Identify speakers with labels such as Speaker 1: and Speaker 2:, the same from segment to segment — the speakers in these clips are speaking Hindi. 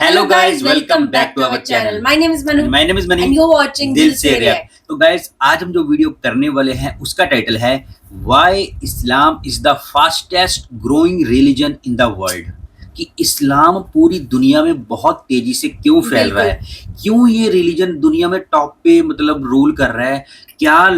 Speaker 1: Hello guys, welcome back to our channel.
Speaker 2: My name is Manu.
Speaker 1: My name is Mani.
Speaker 2: And you're watching
Speaker 1: दिल
Speaker 2: दिल
Speaker 1: से
Speaker 2: से
Speaker 1: रिएक्ट। तो गाइस आज हम जो वीडियो करने वाले हैं उसका टाइटल है Why Islam is the fastest growing religion in the world। कि इस्लाम पूरी दुनिया में बहुत तेजी से क्यों फैल रहा है, क्यों ये रिलीजन दुनिया में टॉप पे मतलब रूल कर रहा है, क्या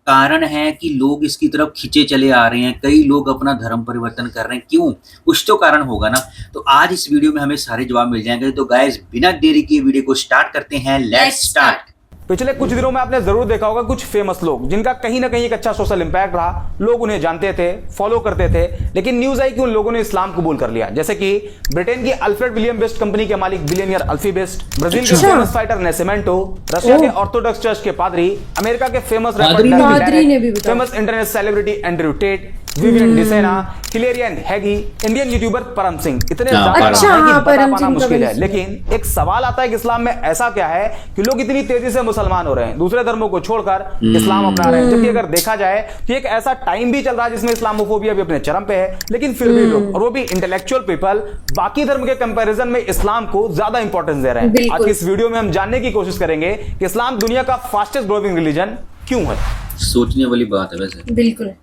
Speaker 1: कारण है कि लोग इसकी तरफ खिंचे चले आ रहे हैं, कई लोग अपना धर्म परिवर्तन कर रहे हैं, क्यों? कुछ तो कारण होगा ना। तो आज इस वीडियो में हमें सारे जवाब मिल जाएंगे। तो गाइस बिना देरी किए वीडियो को स्टार्ट करते हैं। Let's start.
Speaker 3: पिछले कुछ दिनों में आपने जरूर देखा होगा कुछ फेमस लोग जिनका कहीं ना कहीं एक अच्छा सोशल इंपैक्ट रहा, लोग उन्हें जानते थे, फॉलो करते थे, लेकिन न्यूज आई कि उन लोगों ने इस्लाम कबूल कर लिया। जैसे कि ब्रिटेन की अल्फ्रेड विलियम बेस्ट कंपनी के मालिक बिलियनियर अल्फी बेस्ट, ब्राजील के फेमस फाइटर नेसेमेंटो, रशिया के ऑर्थोडॉक्स चर्च के पादरी, अमेरिका के famous rapper, famous internet celebrity Andrew Tate, Vivian Dsena, हिलेरियन हैगी, इंडियन यूट्यूबर परम सिंह। इतने ज्यादा पाना मुश्किल है। लेकिन एक सवाल आता है कि इस्लाम में ऐसा क्या है कि लोग इतनी तेजी से मुसलमान हो रहे हैं, दूसरे धर्मों को छोड़कर इस्लाम अपना रहे हैं। जबकि अगर देखा जाए तो एक ऐसा टाइम भी चल रहा है जिसमें इस्लामोफोबिया भी अपने चरम पे है, लेकिन फिर भी लोग, और वो भी इंटेलेक्चुअल पीपल, बाकी धर्म के कंपैरिजन में इस्लाम को ज्यादा इंपॉर्टेंस दे रहे हैं। आज की इस वीडियो में हम जानने की कोशिश करेंगे कि इस्लाम दुनिया का फास्टेस्ट ग्रोइंग रिलीजन क्यों है।
Speaker 1: सोचने वाली बात है वैसे।
Speaker 2: बिल्कुल।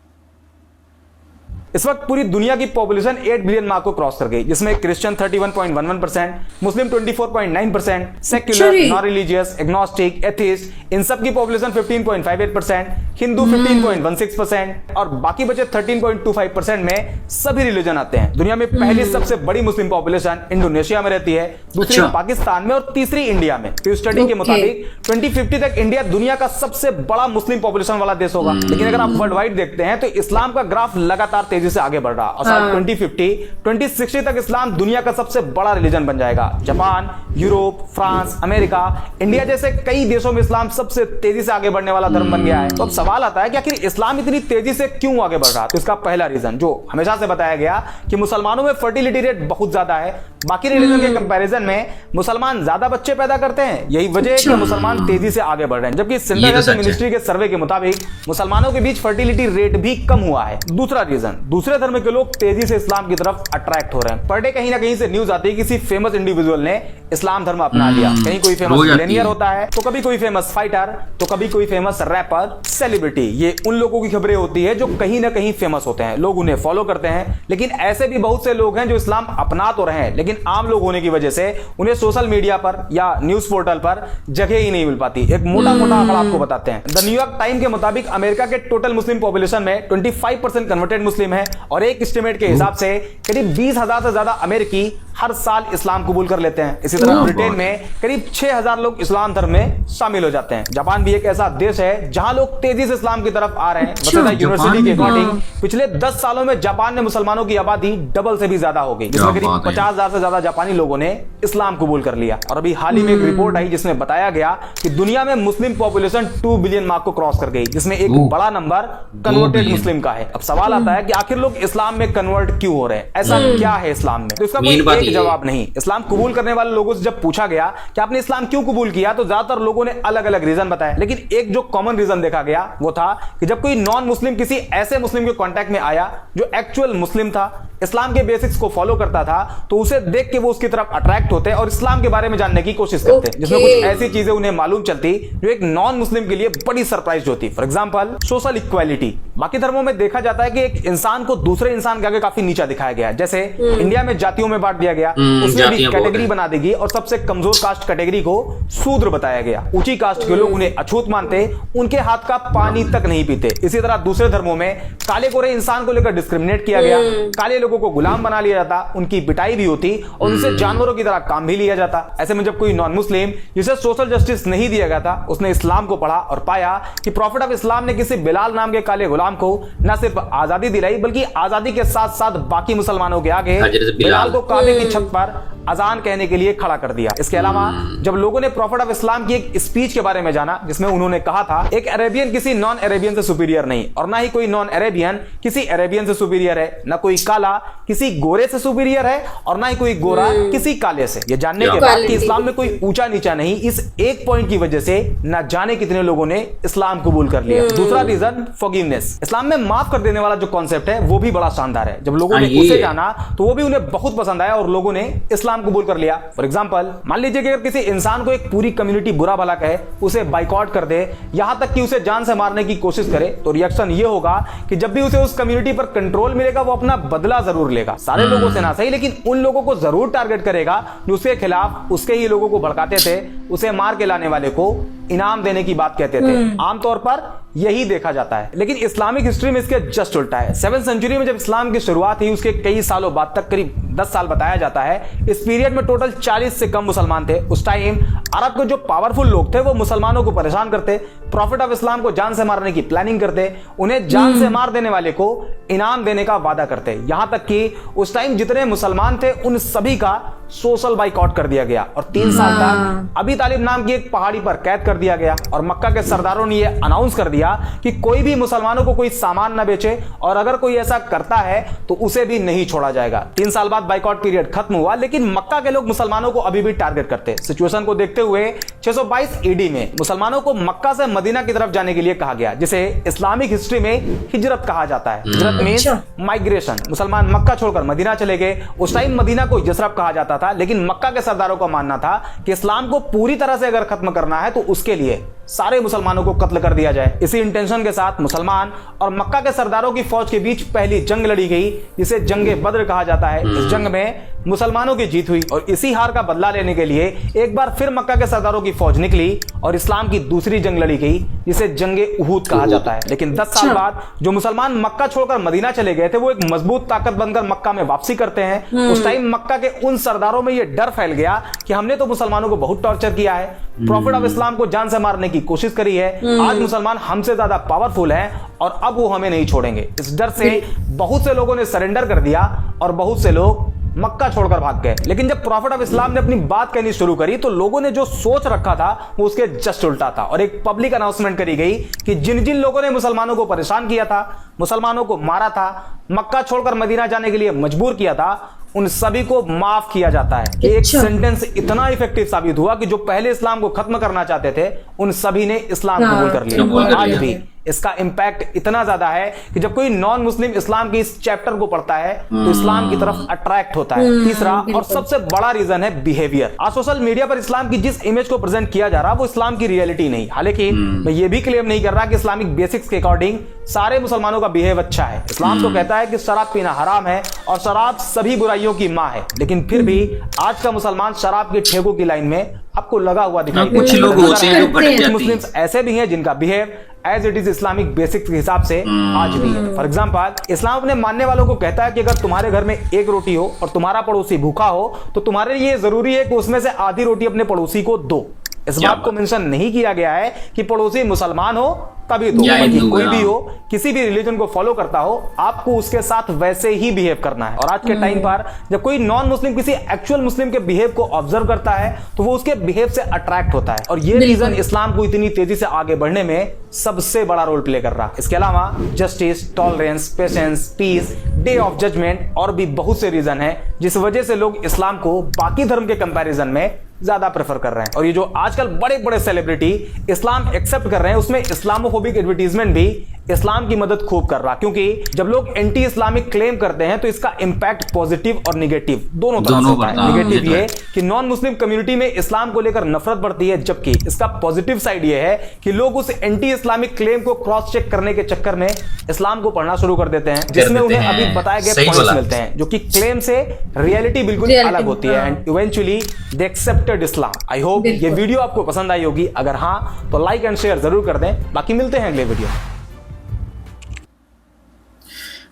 Speaker 3: इस वक्त पूरी दुनिया की पॉपुलेशन 8 बिलियन मार्क को क्रॉस कर गई, जिसमें Christian 31.11%, Muslim 24.9%, secular, non religious, agnostic, atheist, इन सब की पॉपुलेशन 15.58%, हिंदू 15.16% और बाकी बचे 13.25% में सभी रिलीजन आते हैं। दुनिया में पहली सबसे बड़ी मुस्लिम पॉपुलेशन इंडोनेशिया में रहती है, दूसरी पाकिस्तान में और तीसरी इंडिया में। तो स्टडी के मुताबिक 2050 तक इंडिया दुनिया का सबसे बड़ा मुस्लिम पॉपुलेशन वाला देश होगा। लेकिन अगर आप वर्ल्ड वाइड देखते हैं तो इस्लाम का ग्राफ लगातार तेजी से आगे बढ़ रहा और साल 2060 तक इस्लाम दुनिया का सबसे बड़ा रिलीजन बन जाएगा। Japan, Europe, France, America, India जैसे कई देशों में इस्लाम सबसे तेजी से आगे बढ़ने वाला धर्म बन गया है। तो अब सवाल आता है कि आखिर इस्लाम इतनी तेजी से क्यों आगे बढ़ रहा है। तो इसका पहला रीजन जो हमेशा से बताया गया कि मुसलमानों में फर्टिलिटी रेट बहुत ज्यादा है, बाकी रिलीजन के कंपैरिजन में मुसलमान ज्यादा बच्चे पैदा करते हैं। यही वजह है कि मुसलमान तेजी से आगे बढ़ रहे हैं। जबकि सेंट्रल हेल्थ मिनिस्ट्री के सर्वे के मुताबिक मुसलमानों के बीच फर्टिलिटी रेट भी कम हुआ है। दूसरा रीजन, दूसरे धर्म के लोग तेजी से इस्लाम की तरफ अट्रैक्ट हो रहे हैं। पर डे कहीं ना कहीं से न्यूज आती है किसी फेमस इंडिविजुअल ने इस्लाम धर्म अपना लिया। कहीं कोई फेमस मिलियनियर होता है, तो कभी कोई फेमस फाइटर, तो कभी कोई फेमस रैपर, सेलिब्रिटी। ये उन लोगों की खबरें होती है जो कहीं ना कहीं फेमस होते हैं, लोग उन्हें फॉलो करते हैं। लेकिन ऐसे भी बहुत से लोग हैं जो इस्लाम अपना तो रहे हैं, लेकिन आम लोग होने की वजह से उन्हें सोशल मीडिया पर या न्यूज पोर्टल पर जगह ही नहीं मिल पाती। एक मोटा मोटा आंकड़ा आपको बताते हैं। द न्यूयॉर्क टाइम के मुताबिक अमेरिका के टोटल मुस्लिम पॉपुलेशन में 25% कन्वर्टेड मुस्लिम है और एक एस्टिमेट के हिसाब से करीब 20,000 से ज्यादा अमेरिकी हर साल इस्लाम कबूल कर लेते हैं। इसी तरह ब्रिटेन में करीब 6,000 लोग इस्लाम धर्म में शामिल हो जाते हैं। जापान भी एक ऐसा देश है जहां लोग तेजी से इस्लाम की तरफ आ रहे हैं। यूनिवर्सिटी के अकॉर्डिंग पिछले 10 सालों में जापान में मुसलमानों की आबादी डबल से भी ज्यादा हो गई, जिसमें करीब 50,000 से ज्यादा जापानी लोगों ने इस्लाम कबूल कर लिया। और अभी हाल ही में एक रिपोर्ट आई जिसमें बताया गया कि दुनिया में मुस्लिम पॉपुलेशन 2 बिलियन मार्क को क्रॉस कर गई, जिसमें एक बड़ा नंबर कन्वर्टेड मुस्लिम का है। अब सवाल आता है कि आखिर लोग इस्लाम में कन्वर्ट क्यों हो रहे हैं, ऐसा क्या है इस्लाम में। तो इसका कोई एक जवाब नहीं। इस्लाम कबूल करने वाले लोगों से जब पूछा गया कि आपने इस्लाम क्यों कबूल किया, तो ज्यादातर लोगों ने अलग अलग रीजन बताए। लेकिन एक जो कॉमन रीजन देखा गया वो था कि जब कोई नॉन मुस्लिम किसी ऐसे मुस्लिम के कांटेक्ट में आया जो एक्चुअल मुस्लिम था, इस्लाम के बेसिक्स को फॉलो करता था, तो उसे देख के वो उसकी तरफ अट्रैक्ट होते और इस्लाम के बारे में जानने की कोशिश करते, जिसमें कुछ ऐसी चीजें उन्हें मालूम चलती जो एक नॉन मुस्लिम के लिए बड़ी सरप्राइज होती। For example social equality. बाकी धर्मों में देखा जाता है कि एक इंसान को दूसरे इंसान के आगे काफी नीचा दिखाया गया है। जैसे इंडिया में जातियों में बांट दिया गया, उसमें भी कैटेगरी बना देगी और सबसे कमजोर कास्ट कैटेगरी को शूद्र बताया गया। ऊंची कास्ट के लोग उन्हें अछूत मानते, उनके हाथ का पानी तक नहीं पीते। इसी तरह दूसरे धर्मों में काले गोरे इंसान को लेकर डिस्क्रिमिनेट किया गया, काले लोगों को गुलाम बना लिया जाता, उनकी पिटाई भी होती और उनसे जानवरों की तरह काम भी लिया जाता। ऐसे में जब कोई नॉन मुस्लिम जिसे सोशल जस्टिस नहीं दिया गया था, उसने इस्लाम को पढ़ा और पाया कि प्रॉफिट ऑफ इस्लाम ने किसी बिलाल नाम के काले गुलाम को न सिर्फ आजादी दिलाई, बल्कि आजादी के साथ साथ बाकी मुसलमानों के आगे बिलाल को काबे की छत पर अजान कहने के लिए खड़ा कर दिया। इसके अलावा जब लोगों ने प्रॉफिट ऑफ इस्लाम की एक स्पीच के बारे में जाना, जिसमें उन्होंने कहा था एक अरेबियन किसी नॉन अरेबियन से सुपीरियर नहीं और ना ही कोई नॉन अरेबियन किसी अरेबियन से सुपीरियर है, ना कोई काला किसी गोरे से सुपीरियर है और ना ही कोई गोरा किसी काले से। ये जानने के बाद कि इस्लाम में कोई ऊंचा नीचा नहीं, इस एक पॉइंट की वजह से ना जाने कितने लोगों ने इस्लाम कबूल कर लिया। दूसरा रीजन फॉरगिवनेस। इस्लाम में माफ कर देने वाला जो कॉन्सेप्ट है वो भी बड़ा शानदार है। जब लोगों ने उसे जाना तो वो भी उन्हें बहुत पसंद आया और लोगों ने इस्लाम कबूल कर लिया। फॉर एग्जांपल, मान लीजिए कि अगर किसी इंसान को एक पूरी कम्युनिटी बुरा भला कहे, उसे बाइकआउट कर दे, यहां तक कि उसे जान से मारने की कोशिश करे, तो रिएक्शन ये होगा कि जब भी उसे उस कम्युनिटी पर कंट्रोल मिलेगा वो अपना बदला जरूर लेगा। सारे लोगों से ना सही, लेकिन उन लोगों को जरूर टारगेट करेगा जो उसके खिलाफ उसके ही लोगों को भड़काते थे, उसे मार के लाने वाले को इनाम देने की बात कहते थे। आमतौर पर यही देखा जाता है, लेकिन इस्लामिक हिस्ट्री में इसके जस्ट उल्टा है। 7वीं सेंचुरी में जब इस्लाम की शुरुआत हुई, उसके कई सालों बाद तक, करीब 10 साल बताया जाता है, इस पीरियड में टोटल 40 से कम मुसलमान थे। उस टाइम अरब के जो पावरफुल लोग थे वो मुसलमानों को परेशान करते, प्रॉफिट ऑफ इस्लाम को जान से मारने की प्लानिंग करते, उन्हें जान से मार देने वाले को इनाम देने का वादा करते। यहां तक कि उस टाइम जितने मुसलमान थे उन सभी का सोशल बाइकआउट कर दिया गया और 3 साल तक अबी तालिब नाम की एक पहाड़ी पर कैद कर दिया गया। और मक्का के सरदारों ने यह अनाउंस कर दिया कि कोई भी मुसलमानों को कोई सामान न बेचे और अगर कोई ऐसा करता है तो उसे भी नहीं छोड़ा जाएगा। 3 साल बाद बाइकआउट पीरियड खत्म हुआ, लेकिन मक्का के लोग मुसलमानों को अभी भी टारगेट करते। सिचुएशन को देखते हुए 622 ईडी में मुसलमानों को मक्का से मदीना की तरफ जाने के लिए कहा गया, जिसे इस्लामिक हिस्ट्री में हिजरत कहा जाता है। हिजरत मींस माइग्रेशन। मुसलमान मक्का छोड़कर मदीना चले गए। उस टाइम मदीना को यसरब कहा जाता था, लेकिन मक्का के सरदारों का मानना था कि इस्लाम को पूरी तरह से अगर खत्म करना है तो उसके लिए सारे मुसलमानों को कत्ल कर दिया जाए। इसी इंटेंशन के साथ मुसलमान और मक्का के सरदारों की फौज के बीच पहली जंग लड़ी गई, जिसे जंगे बद्र कहा जाता है। इस जंग में मुसलमानों की जीत हुई और इसी हार का बदला लेने के लिए एक बार फिर मक्का के सरदारों की फौज निकली और इस्लाम की दूसरी जंग लड़ी गई, जिसे जंगे उहूद कहा जाता है। लेकिन 10 साल बाद जो मुसलमान मक्का छोड़कर मदीना चले गए थे वो एक मजबूत ताकत बनकर मक्का में वापसी करते हैं। उस टाइम मक्का के उन सरदारों में यह डर फैल गया कि हमने तो मुसलमानों को बहुत टॉर्चर किया है, प्रॉफिट ऑफ इस्लाम को जान से मारने की कोशिश करी है, आज मुसलमान हमसे ज्यादा पावरफुल हैं और अब वो हमें नहीं छोड़ेंगे। इस डर से बहुत से लोगों ने सरेंडर कर दिया और बहुत से लोग मक्का छोड़कर भाग गए। लेकिन जब प्रॉफिट ऑफ इस्लाम ने अपनी बात कहनी शुरू करी तो लोगों ने जो सोच रखा था वो उसके जस्ट उल्टा था और एक पब्लिक अनाउंसमेंट करी गई कि जिन जिन लोगों ने मुसलमानों को परेशान किया था, मुसलमानों को मारा था, मक्का छोड़कर मदीना जाने के लिए मजबूर किया था, उन सभी को माफ किया जाता है। एक सेंटेंस इतना इफेक्टिव साबित हुआ कि जो पहले इस्लाम को खत्म करना चाहते थे उन सभी ने इस्लाम कबूल कर लिया। आज भी इसका इंपैक्ट इतना ज्यादा है कि जब कोई नॉन मुस्लिम इस्लाम के इस चैप्टर को पढ़ता है तो इस्लाम की तरफ अट्रैक्ट होता है। तीसरा और सबसे बड़ा रीजन है बिहेवियर। आज सोशल मीडिया पर इस्लाम की जिस इमेज को प्रेजेंट किया जा रहा है वो इस्लाम की रियलिटी नहीं। हालांकि मैं ये भी क्लेम नहीं कर रहा कि इस्लामिक बेसिक्स के अकॉर्डिंग सारे मुसलमानों का बिहेव अच्छा है। इस्लाम तो कहता है कि शराब पीना हराम है और शराब सभी बुराइयों की मां है, लेकिन फिर भी आज का मुसलमान शराब के ठेकों की लाइन में आपको लगा हुआ दिखाई देता है।
Speaker 1: कुछ लोग होते हैं जो भटक जाते हैं।
Speaker 3: मुस्लिम्स ऐसे भी हैं जिनका behave as it is Islamic basics के हिसाब से आज भी है। फॉर एग्जांपल, इस्लाम अपने मानने वालों को कहता है कि अगर तुम्हारे घर में एक रोटी हो और तुम्हारा पड़ोसी भूखा हो तो तुम्हारे लिए जरूरी है कि उसमें से आधी रोटी अपने पड़ोसी को दो। इस बात को मेंशन नहीं किया गया है कि पड़ोसी मुसलमान हो तभी दो, बल्कि कोई भी हो, किसी भी रिलीजन को फॉलो करता हो, आपको उसके साथ वैसे ही बिहेव करना है। और आज के टाइम पर जब कोई नॉन मुस्लिम किसी एक्चुअल मुस्लिम के बिहेव को ऑब्जर्व करता है तो वो उसके बिहेव से अट्रैक्ट होता है और ये रीजन इस्लाम को इतनी तेजी से आगे बढ़ने में सबसे बड़ा रोल प्ले कर रहा है। इसके अलावा justice, tolerance, patience, peace, day of judgement और भी बहुत से रीजन है जिस वजह से लोग इस्लाम को बाकी धर्म के कंपैरिजन में ज्यादा प्रेफर कर रहे हैं। और ये जो आजकल बड़े बड़े सेलिब्रिटी इस्लाम एक्सेप्ट कर रहे हैं उसमें इस्लामोफोबिक एडवर्टीजमेंट भी इस्लाम की मदद खूब कर रहा, क्योंकि जब लोग एंटी इस्लामिक क्लेम करते हैं तो इसका इंपैक्ट पॉजिटिव और निगेटिव दोनों तरह से होता है। निगेटिव ये कि नॉन मुस्लिम कम्युनिटी में इस्लाम को लेकर नफरत बढ़ती है, जबकि इसका पॉजिटिव साइड ये है कि लोग उस एंटी इस्लामिक क्लेम को क्रॉस चेक करने के चक्कर में इस्लाम को पढ़ना शुरू कर देते हैं, जिसमें उन्हें अभी बताए गए पॉइंट्स मिलते हैं जो कि क्लेम से रियलिटी बिल्कुल अलग होती है and eventually they accepted Islam. I hope ये वीडियो आपको पसंद आई होगी। अगर हाँ तो लाइक एंड शेयर जरूर कर दें। बाकी मिलते हैं अगले वीडियो।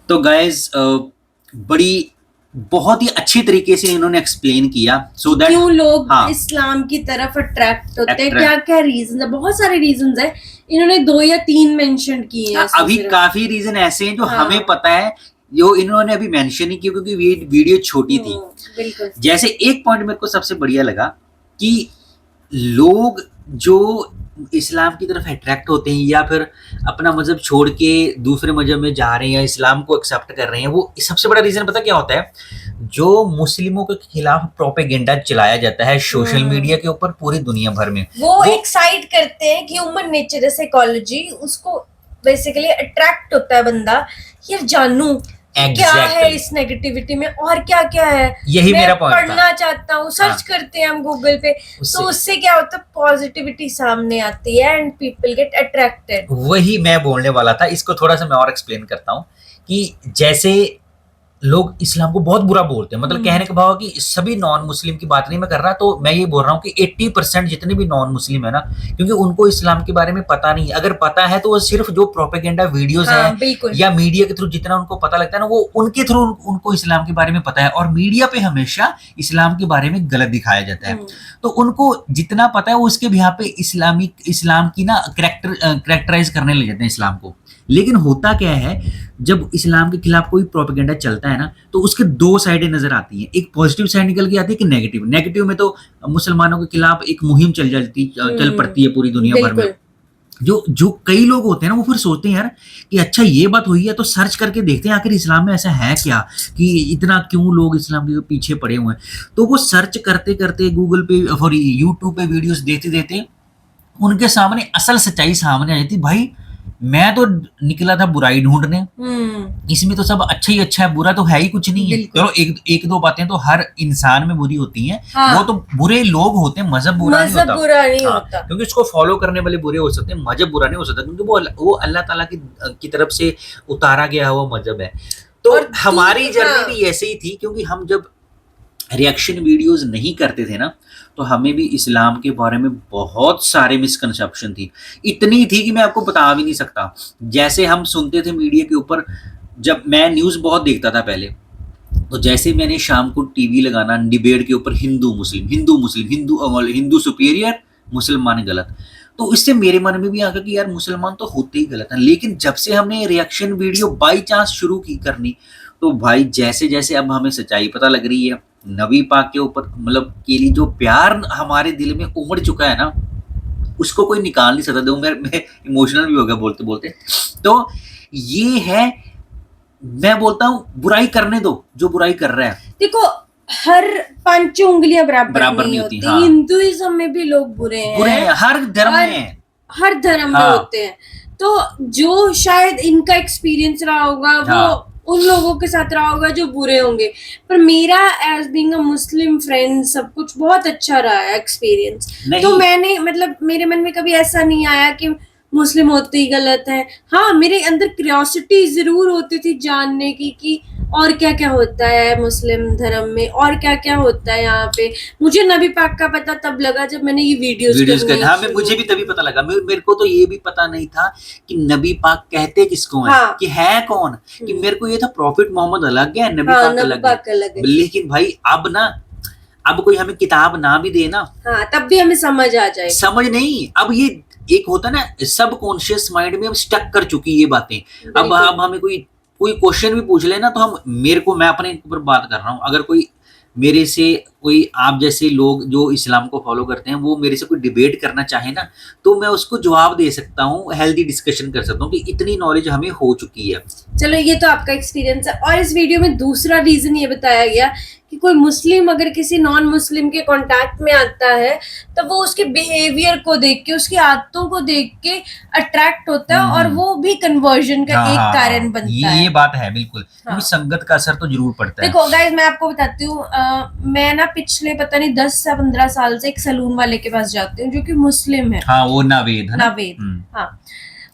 Speaker 1: तो गाइज बड़ी बहुत ही अच्छी तरीके से इन्होंने एक्सप्लेन किया सो दैट
Speaker 2: क्यों लोग इस्लाम की तरफ अट्रैक्ट होते हैं, क्या क्या रीजन है। बहुत सारे रीजन है, इन्होंने 2 या 3 मेंशन किए हैं।
Speaker 1: अभी काफी रीजन ऐसे हैं जो हमें पता है, जो इन्होंने अभी मेंशन ही किया क्योंकि वीडियो छोटी थी।
Speaker 2: बिल्कुल।
Speaker 1: जैसे एक पॉइंट मेरे को सबसे बढ़िया लगा कि लोग जो इस्लाम की तरफ अट्रैक्ट होते हैं या फिर अपना मजहब छोड़ के दूसरे मजहब में जा रहे हैं या इस्लाम को एक्सेप्ट कर रहे हैं, वो सबसे बड़ा रीजन पता क्या होता है? जो मुस्लिमों के खिलाफ प्रोपेगेंडा चलाया जाता है सोशल मीडिया के ऊपर पूरी दुनिया भर में,
Speaker 2: वो एक्साइट करते हैं कि ह्यूमन नेचर है, साइकोलॉजी, उसको बेसिकली अट्रैक्ट होता है बंदा, यार जानू क्या है इस नेगेटिविटी में और क्या क्या है,
Speaker 1: यही मेरा पॉइंट था।
Speaker 2: पढ़ना चाहता हूँ, सर्च करते हैं हम गूगल पे, तो उससे क्या होता है, पॉजिटिविटी सामने आती है एंड पीपल गेट अट्रैक्टेड।
Speaker 1: वही मैं बोलने वाला था, इसको थोड़ा सा मैं और एक्सप्लेन करता हूँ कि जैसे लोग इस्लाम को बहुत बुरा बोलते हैं, मतलब कहने का भाव कि सभी नॉन मुस्लिम की बात नहीं मैं कर रहा, तो मैं ये बोल रहा हूँ कि 80% जितने भी नॉन मुस्लिम है ना, क्योंकि उनको इस्लाम के बारे में पता नहीं है, अगर पता है तो वो सिर्फ जो प्रोपेगेंडा वीडियोस हैं या मीडिया के थ्रू जितना उनको पता लगता है ना, वो उनके थ्रू उनको इस्लाम के बारे में पता है, और मीडिया पे हमेशा इस्लाम के बारे में गलत दिखाया जाता है। तो उनको जितना पता है वो उसके बिहार पे इस्लाम की ना करेक्टराइज करने लग जाते हैं इस्लाम को। लेकिन होता क्या है, जब इस्लाम के खिलाफ कोई प्रोपेगेंडा चलता है ना, तो उसके दो साइडें नजर आती हैं, एक पॉजिटिव साइड निकल के आती है कि नेगेटिव। नेगेटिव में तो मुसलमानों के खिलाफ एक मुहिम चल पड़ती है पूरी दुनिया भर में। जो कई लोग होते हैं ना, वो फिर सोचते हैं यार कि अच्छा ये बात हुई है तो सर्च करके देखते हैं आखिर इस्लाम में ऐसा है क्या कि इतना क्यों लोग इस्लाम के पीछे पड़े हुए हैं। तो वो सर्च करते करते गूगल पे और यूट्यूब पे वीडियोस देखते देखते उनके सामने असल सच्चाई सामने आ जाती। भाई मैं तो निकला था बुराई ढूंढने, इसमें तो सब अच्छा ही अच्छा है, बुरा तो है ही कुछ नहीं है। चलो एक दो बातें तो हर इंसान में बुरी होती हैं, वो तो बुरे लोग होते हैं, मजहब बुरा नहीं होता, क्योंकि उसको फॉलो करने वाले बुरे हो सकते हैं, मजहब बुरा नहीं हो सकता, क्योंकि वो अल्लाह ताला की तरफ से उतारा गया हुआ मजहब है। तो हमारी जर्नी भी ऐसे ही थी, क्योंकि हम जब रिएक्शन वीडियोस नहीं करते थे ना, तो हमें भी इस्लाम के बारे में बहुत सारे मिसकंसेप्शन थी, इतनी थी कि मैं आपको बता भी नहीं सकता। जैसे हम सुनते थे मीडिया के ऊपर, जब मैं न्यूज़ बहुत देखता था पहले, तो जैसे मैंने शाम को टीवी लगाना डिबेट के ऊपर, हिंदू सुपीरियर, मुसलमान गलत, तो इससे मेरे मन में भी आ गया कि यार मुसलमान तो होते ही गलत हैं। लेकिन जब से हमने रिएक्शन वीडियो बाई चांस शुरू की करनी, तो भाई जैसे जैसे अब हमें सच्चाई पता लग रही है, नबी पाक के ऊपर मतलब के लिए जो प्यार हमारे दिल में उमड़ चुका है ना, उसको कोई निकाल नहीं सकता। मैं इमोशनल भी हो गया बोलते बोलते। तो ये है, मैं बोलता हूँ बुराई करने दो जो बुराई कर रहा है।
Speaker 2: देखो हर 5 उंगलियां बराबर नहीं होती। हाँ। हिंदुइज्म में भी लोग बुरे हैं, हर धर्म में होते हैं। तो जो शायद इनका एक्सपीरियंस रहा होगा, वो उन लोगों के साथ रहा होगा जो बुरे होंगे, पर मेरा as being a Muslim friend सब कुछ बहुत अच्छा रहा है एक्सपीरियंस। तो मैंने मतलब मेरे मन में कभी ऐसा नहीं आया कि मुस्लिम होते ही गलत है। हाँ, मेरे अंदर क्यूरियोसिटी जरूर होती थी जानने की कि और क्या क्या होता है मुस्लिम धर्म में, और क्या क्या होता है यहाँ पे। मुझे नबी पाक का पता तब लगा जब मैंने ये वीडियोस
Speaker 1: करनी। हाँ, मुझे भी तभी पता लगा। मेरे को तो ये भी पता नहीं था कि नबी पाक कहते किसको हैं। हाँ। कि है कौन, कि मेरे को ये था प्रॉफिट मोहम्मद अलग है, नबी पाक अलग है। लेकिन भाई अब कोई हमें किताब ना भी दे ना,
Speaker 2: हाँ, तब भी हमें समझ आ जाए।
Speaker 1: समझ नहीं, अब ये एक होता ना सब कॉन्शियस माइंड में अब स्टक कर चुकी ये बातें। अब हमें कोई क्वेश्चन भी पूछ लेना, तो मैं अपने ऊपर बात कर रहा हूँ, अगर कोई मेरे से कोई आप जैसे लोग जो इस्लाम को फॉलो करते हैं, वो मेरे से कोई डिबेट करना चाहे ना, तो मैं उसको जवाब दे सकता हूँ, हेल्दी डिस्कशन कर सकता हूँ, कि इतनी नॉलेज हमें हो चुकी है।
Speaker 2: चलो, ये तो आपका एक्सपीरियंस है। और इस वीडियो में दूसरा रीजन ये बताया गया कि कोई मुस्लिम अगर किसी नॉन मुस्लिम के कांटेक्ट में आता है, तो वो उसके बिहेवियर को देख के, उसकी आदतों को देख के अट्रैक्ट होता है, और वो भी कन्वर्जन का एक कारण बनता है।
Speaker 1: ये बात है बिल्कुल। हाँ। संगत का असर तो जरूर पड़ता है।
Speaker 2: देखो गाइस, मैं आपको बताती हूँ, मैं ना पिछले पता नहीं 10 से 15 साल से एक सलून वाले के पास जाती हूँ जो कि मुस्लिम है।
Speaker 1: हाँ, वो नावेद।
Speaker 2: हाँ,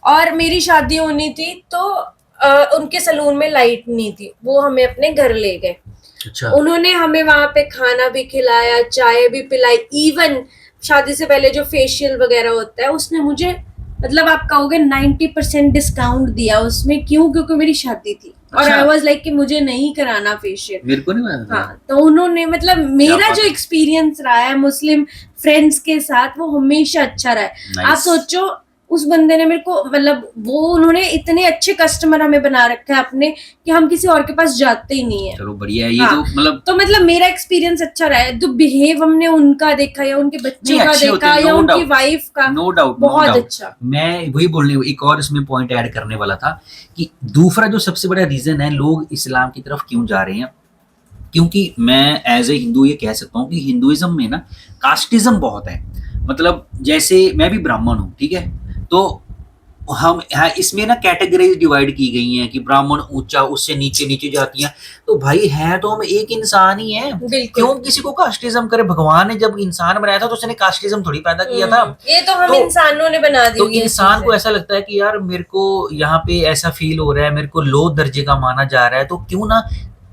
Speaker 2: और मेरी शादी होनी थी, तो उनके सलून में लाइट नहीं थी, वो हमें अपने घर ले गए। अच्छा। उन्होंने हमें वहां पे खाना भी खिलाया, चाय भी पिलाई, इवन शादी से पहले जो फेशियल वगैरह होता है उसने मुझे, मतलब आप कहोगे 90% डिस्काउंट दिया उसमें। क्यों? क्योंकि मेरी शादी थी। अच्छा। और आई वाज लाइक कि मुझे नहीं कराना फेशियल,
Speaker 1: मेरे को नहीं।
Speaker 2: हाँ, तो उन्होंने, मतलब मेरा जो एक्सपीरियंस रहा है मुस्लिम फ्रेंड्स के साथ, वो हमेशा अच्छा रहा है। आप सोचो, उस बंदे ने मेरे को मतलब वो उन्होंने इतने अच्छे कस्टमर हमें बना रखा है अपने कि हम किसी और के पास जाते ही नहीं है।
Speaker 1: चलो बढ़िया है ये। हाँ,
Speaker 2: तो मतलब मेरा एक्सपीरियंस अच्छा रहा है। तो बिहेव हमने उनका देखा या उनके बच्चों का देखा या उनकी वाइफ का,
Speaker 1: नो डाउट
Speaker 2: बहुत अच्छा।
Speaker 1: मैं वही बोलने एक और इसमें पॉइंट ऐड करने वाला था कि दूसरा जो सबसे बड़ा रीजन है लोग इस्लाम की तरफ क्यों जा रहे हैं, क्योंकि मैं एज ए हिंदू ये कह सकता हूँ कि हिंदुइज्म में ना कास्टिज्म बहुत है। मतलब जैसे मैं भी ब्राह्मण हूँ, ठीक है, तो हम इसमें ना कैटेगरीज डिवाइड की गई हैं कि ब्राह्मण ऊंचा, उससे नीचे नीचे जाती हैं। तो भाई है तो हम एक इंसान ही है, क्यों किसी को कास्टिज्म करे? भगवान ने जब इंसान बनाया था तो उसने कास्टिज्म थोड़ी पैदा किया था।
Speaker 2: ये तो हम इंसानों ने बना दी।
Speaker 1: तो इंसान को ऐसा लगता है कि यार मेरे को यहाँ पे ऐसा फील हो रहा है, मेरे को लो दर्जे का माना जा रहा है, तो क्यों ना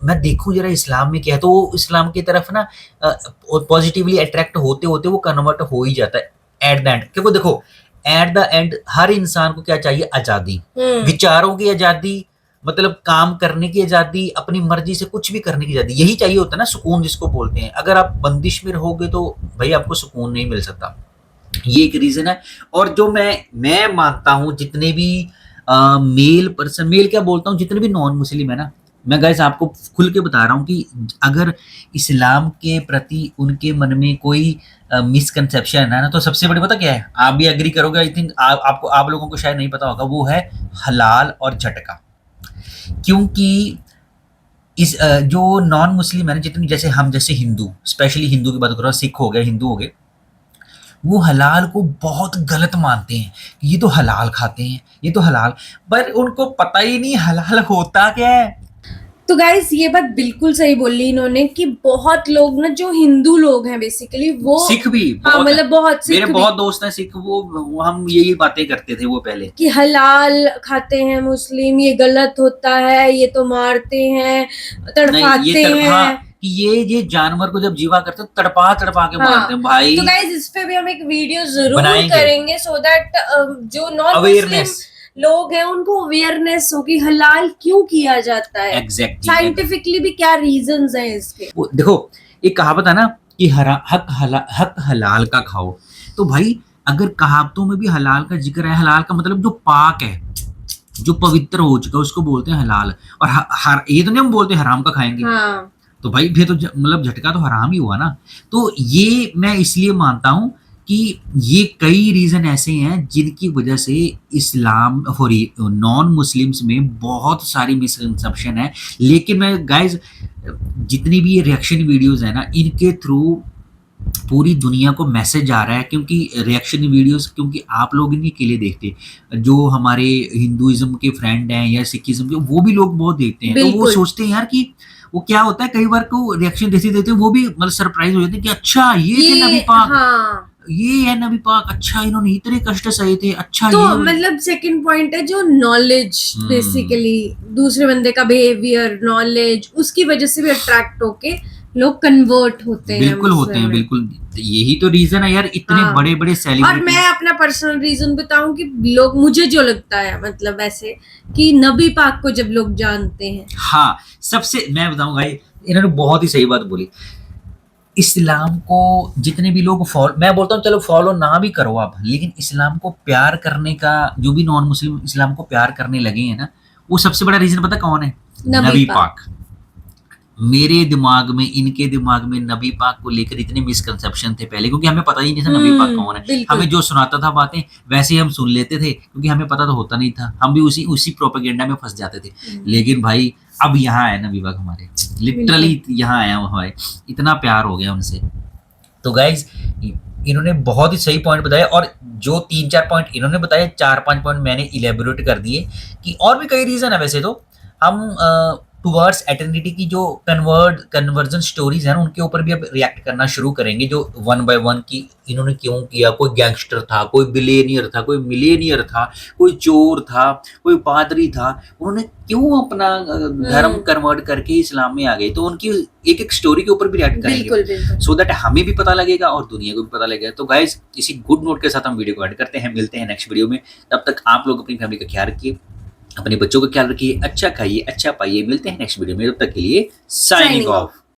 Speaker 1: मैं देखूं जरा इस्लाम में क्या है। तो वो इस्लाम की तरफ ना पॉजिटिवली अट्रैक्ट होते होते वो कन्वर्ट हो ही जाता है एट द एंड। क्योंकि देखो एट द एंड हर इंसान को क्या चाहिए? आजादी, विचारों की आजादी, मतलब काम करने की आजादी, अपनी मर्जी से कुछ भी करने की आजादी, यही चाहिए होता है ना, सुकून जिसको बोलते हैं। अगर आप बंदिश में रहोगे तो भाई आपको सुकून नहीं मिल सकता। ये एक रीजन है। और जो मैं मानता हूँ जितने भी मेल पर्सन, मेल क्या बोलता हूँ, जितने भी नॉन मुस्लिम है ना, मैं गाइस आपको खुल के बता रहा हूँ कि अगर इस्लाम के प्रति उनके मन में कोई मिसकंसेप्शन है ना, तो सबसे बड़ी पता क्या है? आप भी एग्री करोगे, आई थिंक आपको, आप लोगों को शायद नहीं पता होगा, वो है हलाल और झटका। क्योंकि इस जो नॉन मुस्लिम है ना, जितनी जैसे हम जैसे हिंदू, स्पेशली हिंदू की बात कर रहा हूँ, सिख हो गए, हिंदू हो गए, वो हलाल को बहुत गलत मानते हैं। ये तो हलाल खाते हैं, ये तो हलाल, पर उनको पता ही नहीं हलाल होता क्या है।
Speaker 2: तो गाइस ये बात बिल्कुल सही बोली इन्होंने कि बहुत लोग ना जो हिंदू लोग हैं बेसिकली वो
Speaker 1: सिख भी,
Speaker 2: हाँ मतलब बहुत सिख,
Speaker 1: मेरे बहुत दोस्त हैं सिख, वो हम यही बातें करते थे वो पहले कि
Speaker 2: हलाल खाते हैं मुस्लिम, ये गलत होता है, ये तो मारते हैं, तड़पाते हैं,
Speaker 1: कि ये जानवर को जब जीवा करते हैं तड़पा के मारते हैं भाई।
Speaker 2: तो गाइस इस पे भी हम एक वीडियो जरूर करेंगे सो दैट जो नॉन
Speaker 1: अवेयरनेस
Speaker 2: लोग हैं उनको अवेयरनेस होगी हलाल क्यों किया जाता है,
Speaker 1: एग्जैक्टली
Speaker 2: साइंटिफिकली भी क्या रीजंस हैं इसके।
Speaker 1: देखो एक कहावत है ना कि हक हलाल का खाओ। तो भाई अगर कहावतों में भी हलाल का जिक्र है, हलाल का मतलब जो पाक है, जो पवित्र हो चुका है, उसको बोलते हैं हलाल। और ये तो नहीं हम बोलते हराम का खाएंगे।
Speaker 2: हाँ।
Speaker 1: तो भाई फिर तो मतलब झटका तो हराम ही हुआ ना। तो ये मैं इसलिए मानता हूं कि ये कई रीजन ऐसे हैं जिनकी वजह से इस्लाम नॉन मुस्लिम्स में बहुत सारी मिसकंसेप्शन है। लेकिन मैं गाइज जितनी भी ये रिएक्शन वीडियोस है ना, इनके थ्रू पूरी दुनिया को मैसेज आ रहा है। क्योंकि रिएक्शन वीडियोस क्योंकि आप लोग इन्हीं के लिए देखते, जो हमारे हिंदुइज्म के फ्रेंड हैं या सिखिज्म के, वो भी लोग बहुत देखते हैं। तो वो सोचते हैं यार कि वो क्या होता है, कई बार को रिएक्शन देते वो भी मतलब सरप्राइज हो जाते हैं कि अच्छा ये नबी पाक, हाँ। ये है नबी पाक, अच्छा इन्होंने इतने कष्ट सहे थे, अच्छा।
Speaker 2: तो मतलब सेकंड पॉइंट है जो नॉलेज, बेसिकली दूसरे बंदे का बिहेवियर, नॉलेज, उसकी वजह से भी अट्रैक्ट होके लोग कन्वर्ट होते हैं।
Speaker 1: बिल्कुल होते हैं, बिल्कुल यही तो रीजन है यार, इतने बड़े बड़े सेलिब्रिटी।
Speaker 2: और मैं अपना पर्सनल रीजन बताऊं कि लोग, मुझे जो लगता है मतलब ऐसे कि नबी पाक को जब लोग जानते हैं,
Speaker 1: हाँ सबसे मैं बताऊं भाई, इन्होंने बहुत ही सही बात बोली। इस्लाम को जितने भी लोग फॉलो, मैं बोलता हूँ चलो फॉलो ना भी करो आप, लेकिन इस्लाम को प्यार करने का, जो भी नॉन मुस्लिम इस्लाम को प्यार करने लगे हैं ना, वो सबसे बड़ा रीजन पता कौन है? नबी पाक। मेरे दिमाग में, इनके दिमाग में नबी पाक को लेकर इतने मिसकंसेप्शन थे पहले, क्योंकि हमें पता ही नहीं था नबी पाक कौन है। हमें जो सुनाता था बातें वैसे ही हम सुन लेते थे, क्योंकि हमें पता तो होता नहीं था, हम भी उसी प्रोपेगेंडा में फंस जाते थे। लेकिन भाई अब यहाँ है नबी पाक हमारे, लिटरली यहाँ आया हमारे, इतना प्यार हो गया उनसे। तो गाइज इन्होंने बहुत ही सही पॉइंट बताया, और जो 3-4 पॉइंट इन्होंने बताए, 4-5 पॉइंट मैंने इलेबोरेट कर दिए कि और भी कई रीजन है। वैसे तो हम टुवर्ड्स एटर्निटी की जो कन्वर्जन स्टोरीज हैं उनके ऊपर भी अब रिएक्ट करना शुरू करेंगे, जो 1 by 1 की इन्होंने क्यों किया। कोई गैंगस्टर था, कोई बिलियनियर था, कोई मिलेनियर था, कोई चोर था, कोई पादरी था, उन्होंने क्यों अपना धर्म कन्वर्ट करके इस्लाम में आ गए। तो उनकी एक एक स्टोरी के ऊपर भी रिएक्ट करेंगे, सो दैट हमें भी पता लगेगा और दुनिया को भी पता लगेगा। तो गाइज इसी गुड नोट के साथ हम वीडियो को एंड करते हैं, मिलते हैं नेक्स्ट वीडियो में। तब तक आप लोग अपनी फैमिली का ख्याल रखिए, अपने बच्चों का ख्याल रखिए, अच्छा खाइए, अच्छा पाइए। मिलते हैं नेक्स्ट वीडियो में, तब तक के लिए साइनिंग ऑफ।